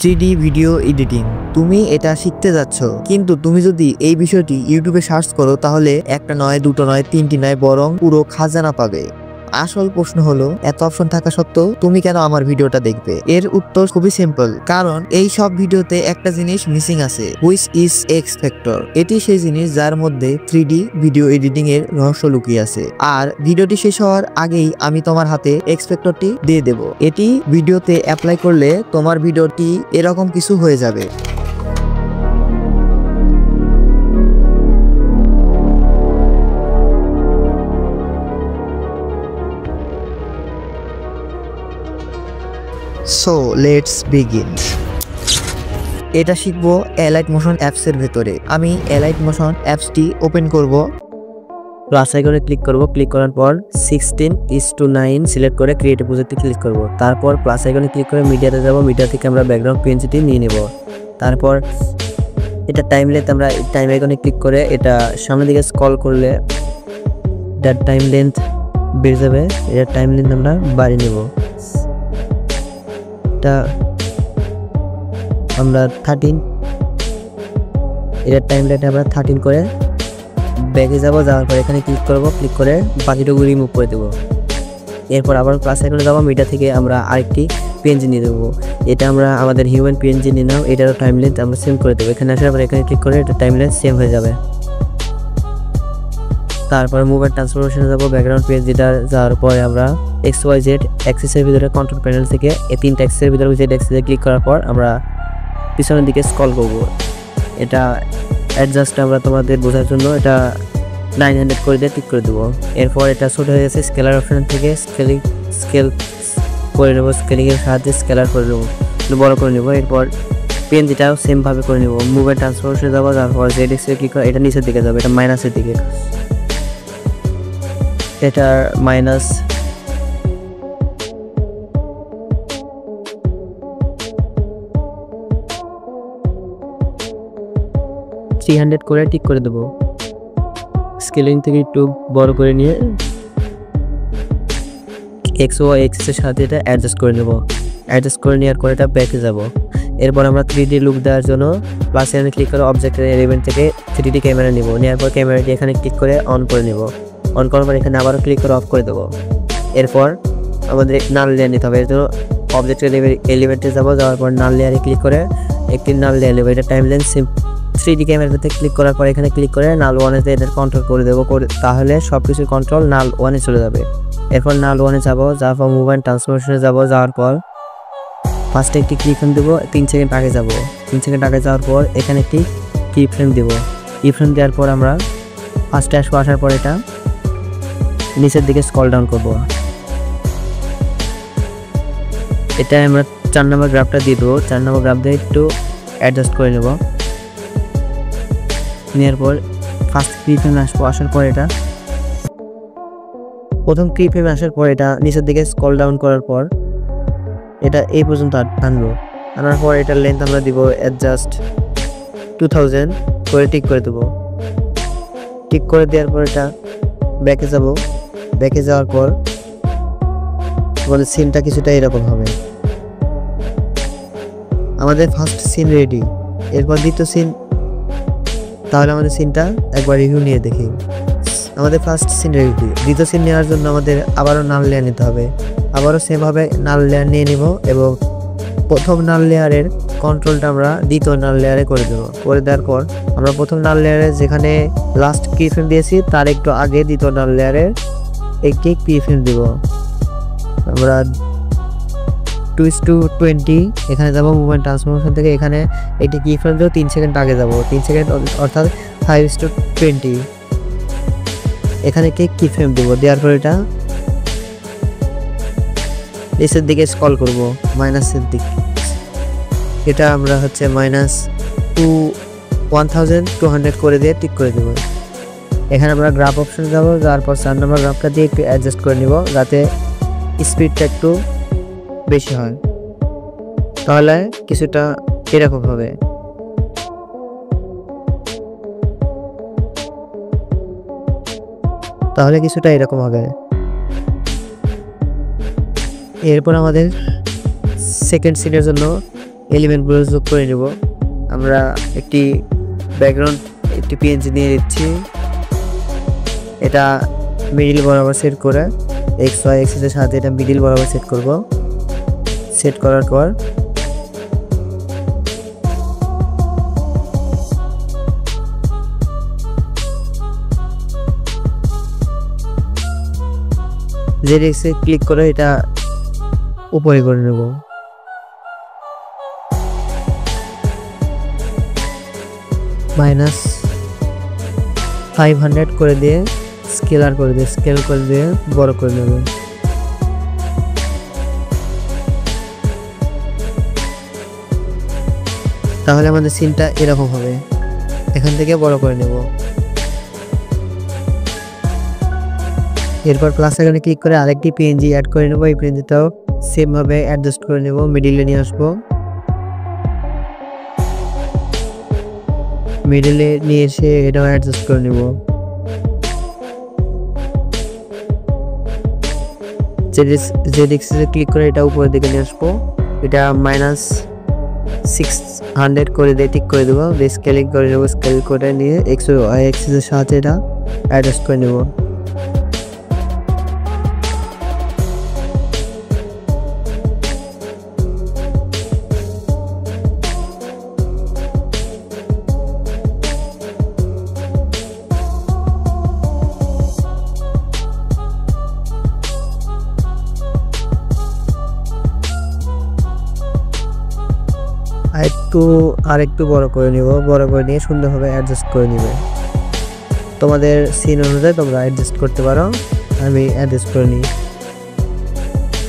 3D video editing. তুমি এটা শিখতে যাচ্ছ, কিন্তু তুমি যদি এই বিষয়টি ইউটিউবে সার্চ করো তাহলে একটা নয়, দুটো নয়, তিনটি নয়, বরং পুরো খাজানা পাবে। আসল প্রশ্ন হলো, এত অপশন থাকা সত্ত্বেও তুমি কেন আমার ভিডিওটা দেখবে? এর উত্তর খুবই সিম্পল, কারণ এই সব ভিডিওতে একটা জিনিস মিসিং আছে, হুইচ ইজ এক্স ফ্যাক্টর। এটি সেই জিনিস যার মধ্যে 3D ভিডিও এডিটিং এর রহস্য লুকিয়ে আছে। আর ভিডিওটি শেষ হওয়ার আগেই আমি তোমার হাতে এক্স ফ্যাক্টরটি দিয়ে দেব। এটি ভিডিওতে অ্যাপ্লাই করলে তোমার ভিডিওটি এরকম কিছু হয়ে যাবে। So let's begin. এটা শিখবো এলাইট মোশন অ্যাপস এর ভেতরে। আমি এলাইট মোশন অ্যাপসটি ওপেন করব, প্লাস আইকনে ক্লিক করব। ক্লিক করার পর 16:9 সিলেক্ট করে ক্রিয়েটিভ প্রজেক্টে ক্লিক করব। তারপর প্লাস আইকনে ক্লিক করে মিডিয়াতে যাব। মিডিয়া থেকে আমরা ব্যাকগ্রাউন্ড পিএনজিটি নিয়ে নেব। তারপর এটা টাইম লেন্থ, আমরা টাইম আইকনে ক্লিক করে এটা সামনের দিকে স্ক্রল করলে এটা টাইম লেন্থ বেড়ে যাবে। এটা টাইম লেন্থ আমরা বাড়িয়ে নেব। এটা আমরা 13, এটার টাইম লেন্থ আমরা 13 করে ব্যাকে যাব। যাওয়ার পর এখানে ক্লিক করব, ক্লিক করে বাকিটুকু রিমুভ করে দেবো। এরপর আবার প্লাস আইকনে যাবো। মিডিয়া থেকে আমরা আরেকটি পিএনজি নিয়ে দেবো। এটা আমরা আমাদের হিউম্যান পিএনজি নিয়ে নাও। এটারও টাইম লেন্থ আমরা সেম করে দেবো। এখানে আসার পর এখানে ক্লিক করে এটা টাইম লেন্থ সেম হয়ে যাবে। তারপর মুভ অ্যান্ড ট্রান্সফরমেশনে যাবো। ব্যাকগ্রাউন্ড পিএনজিটা যাওয়ার পরে আমরা XYZ অ্যাক্সেসের ভিতরে কন্ট্রোল প্যানেল থেকে এই 3টা অ্যাক্সেসের ভিতরে Z অ্যাক্সেসে ক্লিক করার পর আমরা পিছনের দিকে স্ক্রল করব। এটা অ্যাডজাস্ট আমরা তোমাদের বোঝার জন্য এটা 900 করে দিয়ে টিক করে দেবো। এরপর এটা ছোট হয়ে গেছে। স্কেলার অপশন থেকে স্কেল করে নেবো। স্কেলিংয়ের সাহায্যে স্কেলার করে নেবো, বড় করে নেবো। এরপর পিএনজিটাও সেমভাবে করে নেবো। মুভ অ্যান্ড ট্রান্সফরমেশনে যাবো। তারপর Z অ্যাক্সেসে ক্লিক করে এটা নিচের দিকে যাবে, এটা মাইনাসের দিকে। এটা মাইনাস 300 করে টিক করে দেবো। স্কেলিং থেকে একটু বড় করে নিয়ে XY এক্সেসের সাথে এটা অ্যাডজাস্ট করে নেব। অ্যাডজাস্ট করে নেওয়ার পর এটা ব্যাকে যাব। এরপর আমরা 3D লুক দেওয়ার জন্য প্লাস আইকনে ক্লিক করে অবজেক্টের এলিমেন্ট থেকে 3D ক্যামেরা নেব। নেওয়ার পর ক্যামেরাটি এখানে ক্লিক করে অন করে নেব। অন করার পর এখানে আবারও ক্লিক করে অফ করে দেবো। এরপর আমাদের নাল লেয়ার নিতে হবে। এর জন্য অবজেক্টের এলিমেন্টে যাব। যাওয়ার পর নাল লেয়ারে ক্লিক করে একটি নাল লেয়ার নেব। এটা টাইম লেন্থ 3D ক্যামেরাতে ক্লিক করার পর এখানে ক্লিক করে নাল 1-এ এদের কন্ট্রোল করে দেবো। তাহলে সব কিছুর কন্ট্রোল নাল 1-এ চলে যাবে। এরপর নাল 1-এ যাবো। যাওয়ার পর মুভ অ্যান্ড ট্রান্সফরমেশনে যাবো। যাওয়ার পর ফার্স্টে একটি কি ফ্রেম দেবো। 3 সেকেন্ড আগে যাবো। 3 সেকেন্ড আগে যাওয়ার পর এখানে একটি কি ফ্রেম দেবো। কি ফ্রেম দেওয়ার পর আমরা ফার্স্টে আসবো। আসার পর এটা নিচের দিকে স্ক্রল ডাউন করবো। এটা আমরা 4 নম্বর গ্রাফটা দিয়ে দেবো। 4 নম্বর গ্রাফ দিয়ে একটু অ্যাডজাস্ট করে নেব। নেওয়ার পর ফার্স্ট কি ফ্রেম আসবো। আসার পর এটা প্রথম কি ফ্রেম আসার পর এটা নিচের দিকে স্ক্রল ডাউন করার পর এটা এই পর্যন্ত আনবো। আনার পর এটার লেন্থ আমরা দিব অ্যাডজাস্ট 2000 করে টিক করে দেবো। টিক করে দেওয়ার পর এটা ব্যাকে যাব। ব্যাকে যাওয়ার পর আমাদের সিনটা কিছুটা এরকম হবে। আমাদের ফার্স্ট সিন রেডি। এরপর দ্বিতীয় সিন, তাহলে আমাদের সিনটা একবার রিভিউ নিয়ে দেখি। আমাদের ফার্স্ট সিন রেডি। দ্বিতীয় সিন নেওয়ার জন্য আমাদের আবারও নাল লেয়ার নিতে হবে। আবারও সেমভাবে নাল লেয়ার নিয়ে নিব এবং প্রথম নাল লেয়ারের কন্ট্রোলটা আমরা দ্বিতীয় নাল লেয়ারে করে দেবো। করে দেওয়ার পর আমরা প্রথম নাল লেয়ারে যেখানে লাস্ট কি ফ্রেম দিয়েছি তার একটু আগে দ্বিতীয় নাল লেয়ারের একটি কি ফ্রেম দিব। আমরা 2:20 এখানে যাবো। মুভমেন্ট ট্রান্সফরমেশন থেকে এখানে একটি কি ফ্রেম দেবো। 3 সেকেন্ড আগে যাব। 3 সেকেন্ড অর্থাৎ 5:20 এখানে কি ফ্রেম দেবো। দেওয়ার পর এটা নিচের দিকে স্ক্রল করব, মাইনাসের দিকে। এটা আমরা হচ্ছে -1200 করে দিয়ে টিক করে দেবো। এখানে আমরা গ্রাফ অপশনে যাব। যাওয়ার পর 4 নম্বর গ্রাফটা দিয়ে একটু অ্যাডজাস্ট করে নিব যাতে স্পিডটা একটু বেশি হয়। তাহলে কিছুটা এরকম হবে। এরপর আমাদের সেকেন্ড সিনের জন্য এলিমেন্টগুলো যোগ করে নেব। আমরা একটি ব্যাকগ্রাউন্ড একটি পিএনজি নিয়ে নিচ্ছি, এটা মিডিল বরাবর সেট করে এক্স ওয়াই এক্সিসের সাথে এটা মিডিল বরাবর সেট করব। সেট করার পর জেড এক্সে ক্লিক করে এটা উপরে করে নেব। -500 করে দিয়ে স্কেল করে দিয়ে বড় করে নেব। তাহলে আমাদের সিনটা এরকম হবে। এখান থেকে বড় করে নেব। এরপর প্লাস আইকনে ক্লিক করে আরেকটি পিএনজি অ্যাড করে নেব। এই পিএনজিটাও সেম ভাবে অ্যাডজাস্ট করে নেব, মিডিলে নিয়ে আসবো। মিডিলে নিয়ে এসে এটাও অ্যাডজাস্ট করে নেব। জেড এক্সিসে ক্লিক করে এটা উপরের দিকে নিয়ে আসবো। এটা -600 করে দিয়ে ঠিক করে দেবো। স্কেলিং করে নেবো। স্কেল করে নিয়ে এক্স ওয়াই এক্সিসের সাথে এটা অ্যাডজাস্ট করে নেব। আরেকটু বড় করে নিব। বড় করে নিয়ে সুন্দরভাবে অ্যাডজাস্ট করে নিবে। তোমাদের সিন অনুযায়ী তোমরা অ্যাডজাস্ট করতে পারো, আমি অ্যাডজাস্ট করে নিই।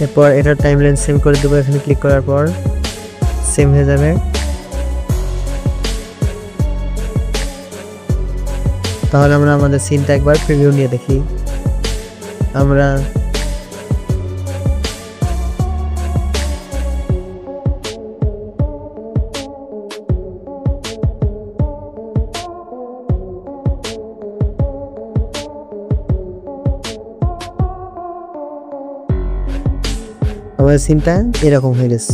এরপর এটার টাইমলাইন সেভ করে দেবো। এখানে ক্লিক করার পর সেভ হয়ে যাবে। তাহলে আমরা আমাদের সিনটা একবার প্রিভিউ নিয়ে দেখি। আমরা আমাদের সিনটা এরকম হয়ে গেছে।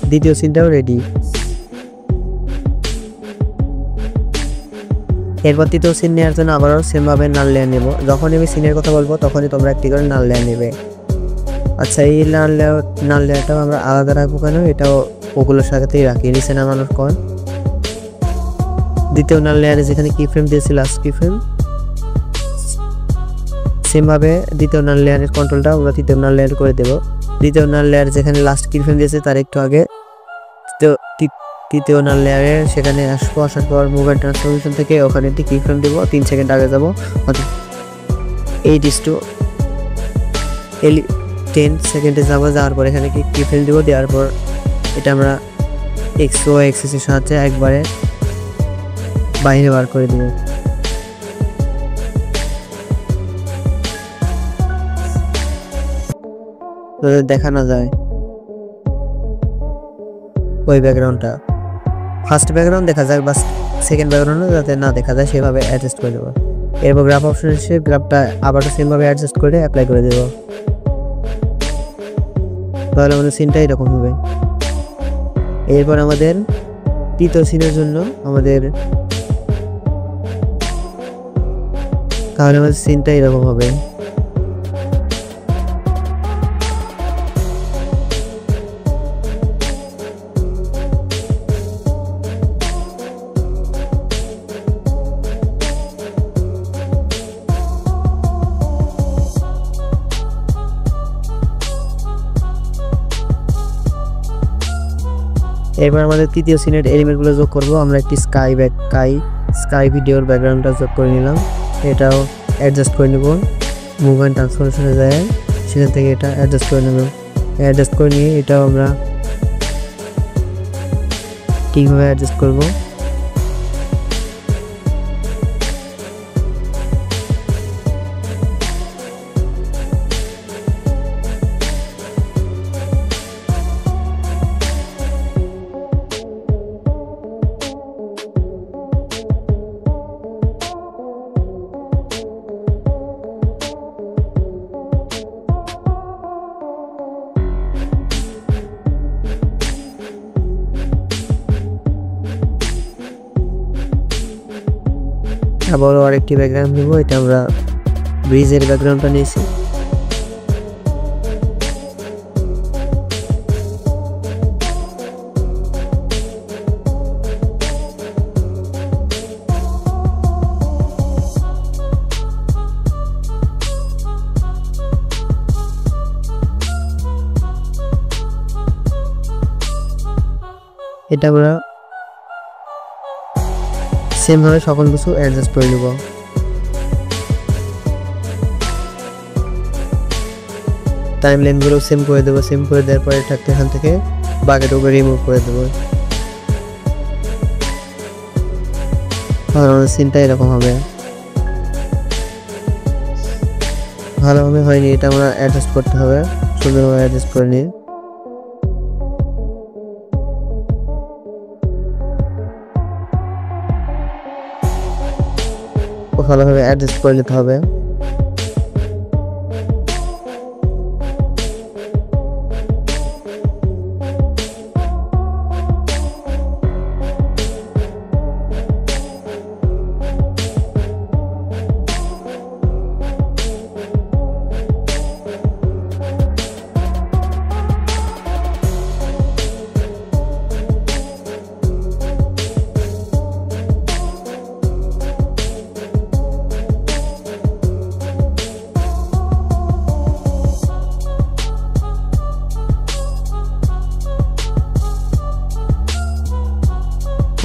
দ্বিতীয় সিনটাও রেডি। এরপর তৃতীয় সিন নেওয়ার জন্য আবারও সেমভাবে নাল লেয়ার নেব। যখনই আমি সিনের কথা বলবো তখনই তোমরা একটি করে নাল লেয়ার নেবে। আচ্ছা, এই নাল লেয়ারটাও আমরা আলাদা রাখবো কেন? এটাও ওগুলোর সাথেই রাখি, নিচে নামানোর পর। দ্বিতীয় নাল লেয়ারে যেখানে কি ফ্রেম দিয়েছি লাস্ট কি ফ্রেম, সেমভাবে দ্বিতীয় নাল লেয়ারের কন্ট্রোলটা আমরা তৃতীয় নাল লেয়ার করে দেবো। দ্বিতীয় নাল লেয়ার যেখানে লাস্ট কি ফ্রেম দিয়েছে তার একটু আগে তৃতীয় নাল লেয়ারে সেখানে আসবো। আসার পর মুভমেন্ট ট্রান্সফরমেশন থেকে ওখানে একটি কি ফ্রেম দেবো। 3 সেকেন্ড আগে যাবো, 10 সেকেন্ডে যাবো। যাওয়ার পর এখানে কি ফ্রেম দেবো। দেওয়ার পর এটা আমরা এক্স ও এক্সিসের সাথে একবারে বাইরে বার করে দেবো। দেখানো যায় ওই ব্যাকগ্রাউন্ডটা। ফার্স্ট ব্যাকগ্রাউন্ড দেখা যায়, বাস সেকেন্ড ব্যাকগ্রাউন্ড যাতে না দেখা যায় সেভাবে অ্যাডজাস্ট করে দেবো। এরপর গ্রাফ অপশন এসে গ্রাফটা আবারও সেমভাবে অ্যাডজাস্ট করে অ্যাপ্লাই করে দেবো। তাহলে আমাদের সিনটা এরকম হবে। এরপর আমাদের তৃতীয় সিনের জন্য তাহলে আমাদের সিনটা এরকম হবে। এবার আমাদের তৃতীয় সিনের এলিমেন্টগুলো যোগ করব। আমরা একটি স্কাই ভিডিওর ব্যাকগ্রাউন্ডটা যোগ করে নিলাম। এটাও অ্যাডজাস্ট করে নেব। মুভমেন্ট ট্রান্সফরমেশনে যায় সেখান থেকে এটা অ্যাডজাস্ট করে নেব। অ্যাডজাস্ট করে নিয়ে এটাও আমরা ঠিকভাবে অ্যাডজাস্ট করব। আবারও আরেকটি ব্যাকগ্রাউন্ড নিব, এটা আমরা ব্রিজের ব্যাকগ্রাউন্ডটা নিয়েছি। এটা আমরা সেম ভাবে সকল কিছু অ্যাডজাস্ট করে নেব। টাইম লাইনগুলো সেম করে দেবো, সেম করে দেওয়ার পরে এখান থেকে বাকেটগুলো রিমুভ করে দেবো। আমাদের সিনটা এরকম হবে। ভালোভাবে হয়নি, এটা আমরা অ্যাডজাস্ট করতে হবে, সুন্দরভাবে অ্যাডজাস্ট করে নিই। ভালোভাবে অ্যাডজাস্ট করে নিতে হবে।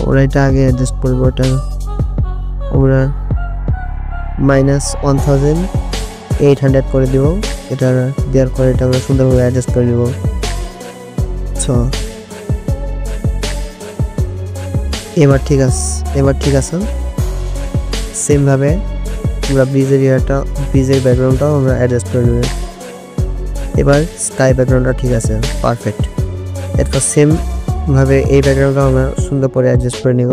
ওরা এটা আগে অ্যাডজাস্ট করবো, ওটা আমরা -1800 করে দিব। এটা দেওয়ার পরে এটা আমরা সুন্দরভাবে অ্যাডজাস্ট করে নেব। এবার ঠিক আছে। সেম ভাবে আমরা ব্রিজের ব্যাকগ্রাউন্ডটাও আমরা অ্যাডজাস্ট করে নেব। এবার স্কাই ব্যাকগ্রাউন্ডটা ঠিক আছে, পারফেক্ট। এরপর সেম ভাবে এই ব্যাকগ্রাউন্ডটা আমরা সুন্দর করে অ্যাডজাস্ট করে নিব।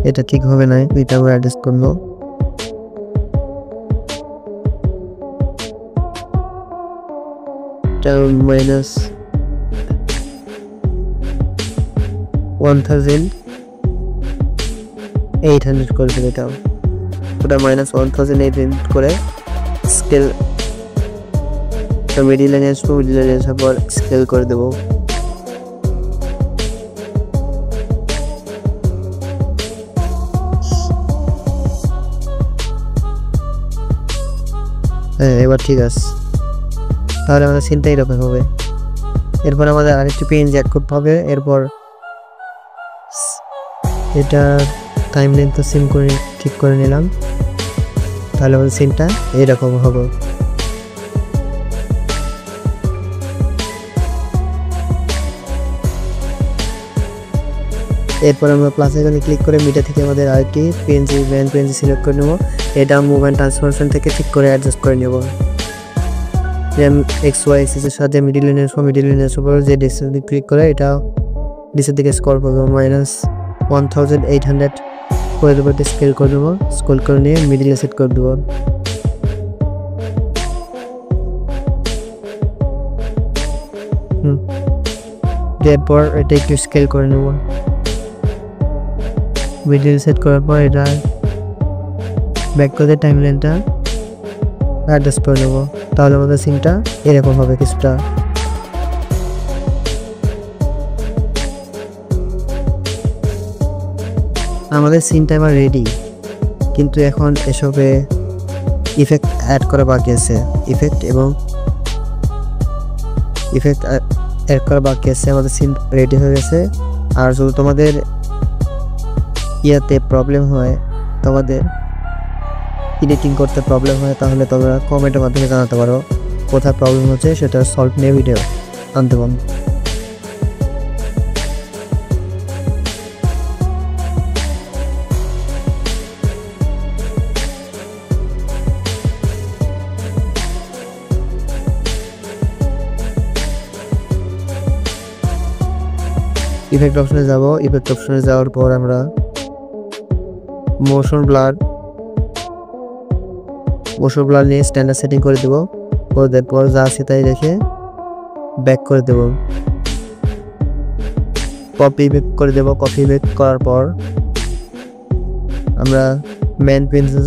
এটা ঠিক হবে না, এটা আমরা অ্যাডজাস্ট করব। এটা -1800 করে দেবো। এটা ওটা -1800 করে স্কেল মিডিল লাইনে আসবো, মিডিল লাইনে আসার পর স্কেল করে দেবো। হ্যাঁ, এবার ঠিক আছে। তাহলে আমাদের সিনটা এরকম হবে। এরপর আমাদের আরেকটি পেজ অ্যাড করতে হবে। এরপর এটা টাইম লাইন তো সেম করে ঠিক করে নিলাম। তাহলে আমাদের সিনটা এরকম হবে। এরপর আমরা প্লাস আইকনে ক্লিক করে মিডিয়া থেকে আমাদের আরেকটি পেন্সিল সিলেক্ট করে নেব। এটা মুভমেন্ট ট্রান্সফরমেশন থেকে ঠিক করে অ্যাডজাস্ট করে নেব। XY এর সাথে মিডিল লাইনের উপর যে ডিসেন্ট ক্লিক করে এটা নিচের দিকে স্ক্রল করবো, -1800 করে দেবো। এটা স্কেল করে দেবো, স্ক্রল করে নিয়ে মিডিলে সেট করে দেবো। এরপর এটা একটু স্কেল করে নেব। মিডিল সেট করার পর এটা ব্যাক করে টাইম লাইনটা অ্যাডজাস্ট করে নেব। তাহলে আমাদের সিনটা এরকম হবে কিছুটা। আমাদের সিনটা এবার রেডি, কিন্তু এখন এসবে ইফেক্ট অ্যাড করা বাকি আছে। ইফেক্ট অ্যাড করা বাকি আছে। আমাদের সিন রেডি হয়ে গেছে। আর যদি তোমাদের ইয়াতে প্রবলেম হয়, তোমাদের এডিটিং করতে প্রবলেম হয়, তাহলে তোমরা কমেন্টের মাধ্যমে জানাতে পারো কোথায় প্রবলেম হচ্ছে, সেটা সলভ নিয়ে ভিডিও আনতে পারো। ইফেক্ট অপশনে যাব। ইফেক্ট অপশনে যাওয়ার পর আমরা মোশন ব্লার নিয়ে স্ট্যান্ডার্ড সেটিং করে দেব। করে দেওয়ার পর যা আছে তাই রেখে ব্যাক করে দেব। কপি ব্যাক করে দেব। কপি ব্যাক করার পর আমরা মেন পেজে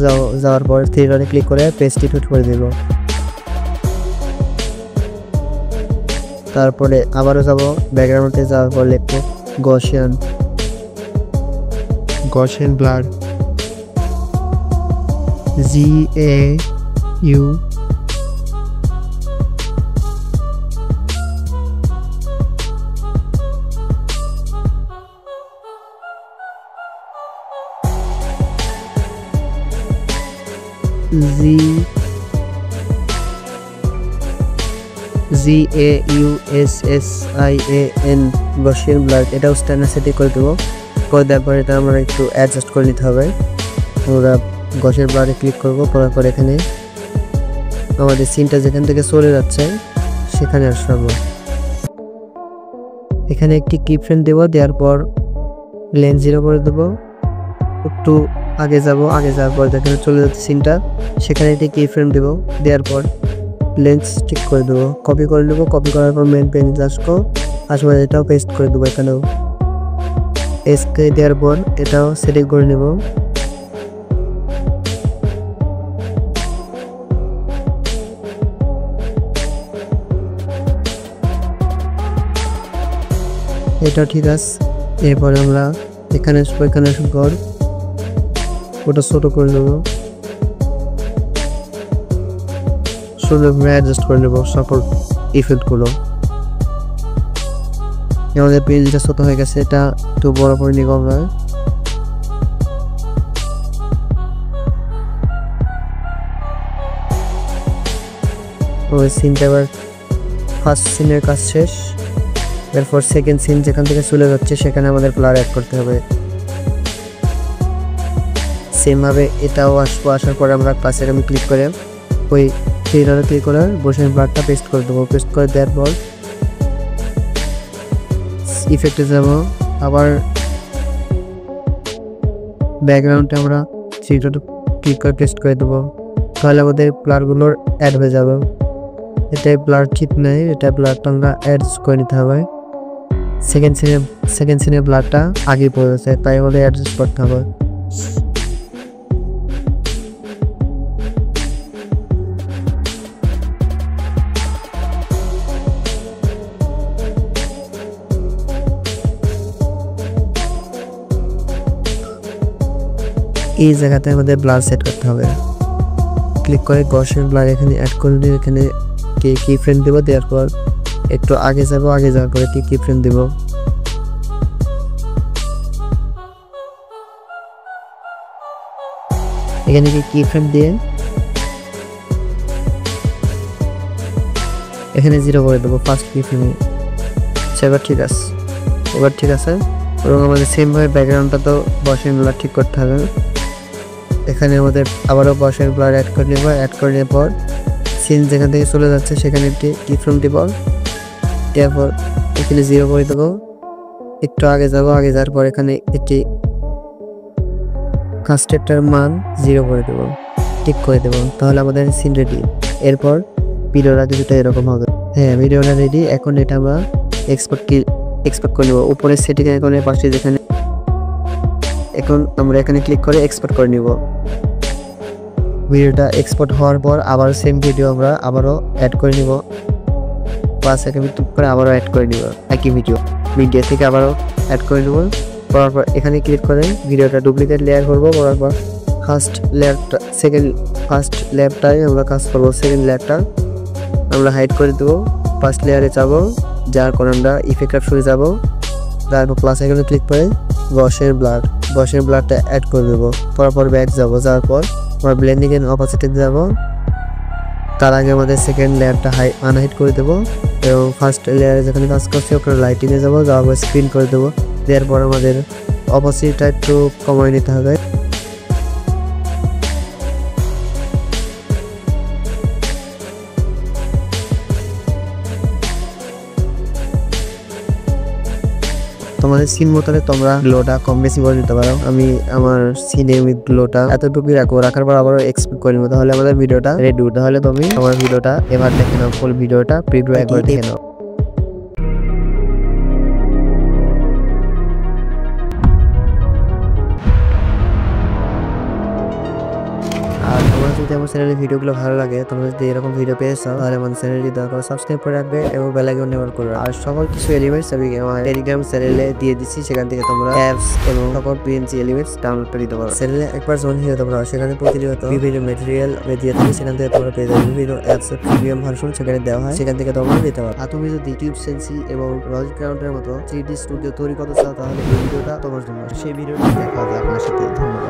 যাওয়ার পর থ্রি ডটে ক্লিক করে পেজটি ফিট করে দেব। তারপরে আবারও যাব, ব্যাকগ্রাউন্ডে যাওয়ার পর লিখবো Gaussian blur, GAU GAUSSIAN Gaussian blur, এটাও স্ট্যান্ডার্ড সেটিং করে দেবো। করে দেওয়ার পর এটা আমরা একটু অ্যাডজাস্ট করে নিতে হবে। আমরা গসিয়ান ব্লারে ক্লিক করব, করার পর এখানে আমাদের সিনটা যেখান থেকে চলে যাচ্ছে সেখানে আসবো। এখানে একটি কি ফ্রেম দেবো, দেওয়ার পর লেন্স 0 করে দেবো। একটু আগে যাওয়ার পর যেখানে চলে যাচ্ছে সিনটা সেখানে একটি কি ফ্রেম দেবো, দেওয়ার পর লেন্স ঠিক করে দেবো, কপি করে নেবো। কপি করার পর মেন পেজে আসবো, এটাও পেস্ট করে দেবো। এখানেও এসকে দেওয়ার পর এটাও সেটিং করে নেব। এটা ঠিক আছে। এরপর আমরা এখানে আসবো, ওটা ছোট করে নেবো, অ্যাডজাস্ট করে নেবো সকল ইফেক্টগুলো। আমাদের পেজটা ছোট হয়ে গেছে, এটা একটু বড় করে নিব আমরা। ওই সিনটা এবার ফার্স্ট সিনের কাজ শেষ। এরপর সেকেন্ড সিন যেখান থেকে চলে যাচ্ছে সেখানে আমাদের ব্লার অ্যাড করতে হবে। সেম ভাবে এটাও আসবো, আসার পরে আমরা পাশের আমি ক্লিক করে ওই থ্রিডটে ক্লিক করে বসে ব্লারটা পেস্ট করে দেবো। পেস্ট করে দেওয়ার পর ইফেক্টে যাব, আবার ব্যাকগ্রাউন্ডে আমরা থ্রিডটে ক্লিক করে পেস্ট করে দেবো। তাহলে আমাদের ব্লারগুলোর অ্যাড হয়ে যাবে। এটাই ব্লার ঠিক নেই, এটা ব্লারটা আমরা অ্যাডজাস্ট করে নিতে হবে। সেকেন্ড সিনে ব্লারটা আগে পড়েছে, তাই আমাদের অ্যাডজাস্ট করতে হবে। এই জায়গাতে আমাদের ব্লার সেট করতে হবে। ক্লিক করে গসিয়ান ব্লার এখানে অ্যাড করে দিয়ে এখানে কি ফ্রেম দেবো, দেওয়ার পর একটু আগে যাওয়ার পরে কি ফ্রেম দেব। এখানে কি ফ্রেম দিয়ে এখানে 0 করে দেবো ফার্স্ট কি ফ্রেমে। এবার ঠিক আছে। এবং আমাদের সেম ভাবে ব্যাকগ্রাউন্ডটা তো গসিয়ান ব্লার ঠিক করতে হবে। এখানে আমাদের আবারও গসিয়ান ব্লার অ্যাড করে নেব। অ্যাড করে নেওয়ার পর সিন যেখান থেকে চলে যাচ্ছে সেখানে একটি কি ফ্রেম দেব, এরপর এখানে 0 করে দেবো। একটু আগে যাওয়ার পর এখানে একটি কাস্টেটার মান 0 করে দেবো, ঠিক করে দেবো। তাহলে আমাদের সিন রেডি। এরপর ভিডিওটা কিছুটা এরকম হবে। হ্যাঁ, ভিডিওটা রেডি। এখন এটা আমরা এক্সপোর্ট করে নেব। উপরের সেটিং আইকনের পাশে যেখানে এখন আমরা এখানে ক্লিক করে এক্সপোর্ট করে নিব। ভিডিওটা এক্সপোর্ট হওয়ার পর আবার সেম ভিডিও আমরা আবারও অ্যাড করে নিব। 5 সেকেন্ড করে আবারও অ্যাড করে নিব। একই মিডিয়া থেকে আবারও অ্যাড করে নেব। করার পর এখানে ক্লিক করে ভিডিওটা ডুপ্লিকেট লেয়ার করব। করার পর ফার্স্ট লেয়ারটাই আমরা কাজ করব। সেকেন্ড লেয়ারটা আমরা হাইড করে দেবো। ফার্স্ট লেয়ারে যাবো, যার পর আমরা ইফেক্ট অপশনে যাব। তারপর প্লাস আইকনে ক্লিক করে গসিয়ান ব্লারটা অ্যাড করে দেবো। পর ব্যাক যাওয়ার পর আমরা ব্লেন্ডিং এন্ড অপাসিটিতে যাব। তার আগে আমাদের সেকেন্ড লেয়ারটা আনহাইড করে দেবো এবং ফার্স্ট লেয়ারে যেখানে কাজ করছে ওখানে লাইটিংয়ে যাওয়ার পর স্ক্রিন করে দেবো। দেওয়ার পর আমাদের অপাসিটিটা একটু কমায় নিতে হবে। তোমাদের সিন মতনে তোমরা গ্লোটা কম বেশি করে দিতে পারো। আমি আমার সিনে গ্লোটা এতটুকু রাখার পর আবার এক্সপোর্ট করে নেবো। তাহলে আমাদের ভিডিওটা রেডি। তাহলে তুমি আমার ভিডিওটা এবার দেখে নাও, ফুল ভিডিওটা প্রিভিউ একবার দেখে নাও। আমার চ্যানেলের ভিডিওগুলো ভালো লাগে, তোমরা যদি এরকম ভিডিও পেয়ে চাও তাহলে আমার চ্যানেলটি দয়া করে সাবস্ক্রাইব করে রাখবে এবং বেল আইকন নেভার করে রাখবে। আর সকল কিছু এলিমেন্টস আমি আমার টেলিগ্রাম চ্যানেলে দিয়ে দিচ্ছি, সেখান থেকে তোমরা অ্যাপস এবং সকল পিএনজি এলিমেন্টস ডাউনলোড করে দিতে পারো। চ্যানেলে একবার জয়েন হয়ে তোমরা সেখানে প্রতিনিয়ত বিভিন্ন মেটেরিয়াল দিয়ে থাকে, সেখান থেকে তোমরা পেয়ে যাবে বিভিন্ন অ্যাপস এর প্রিমিয়াম ভার্সন সেখানে দেওয়া হয়, সেখান থেকে তোমরা নিতে পারো। আর তুমি যদি টিউব সেন্সি এবং লজিক গ্রাউন্ডের মতো 3D স্টুডিও তৈরি করতে চাও তাহলে এই ভিডিওটা তোমার জন্য। সেই ভিডিওটি দেখা হবে আপনার সাথে। ধন্যবাদ।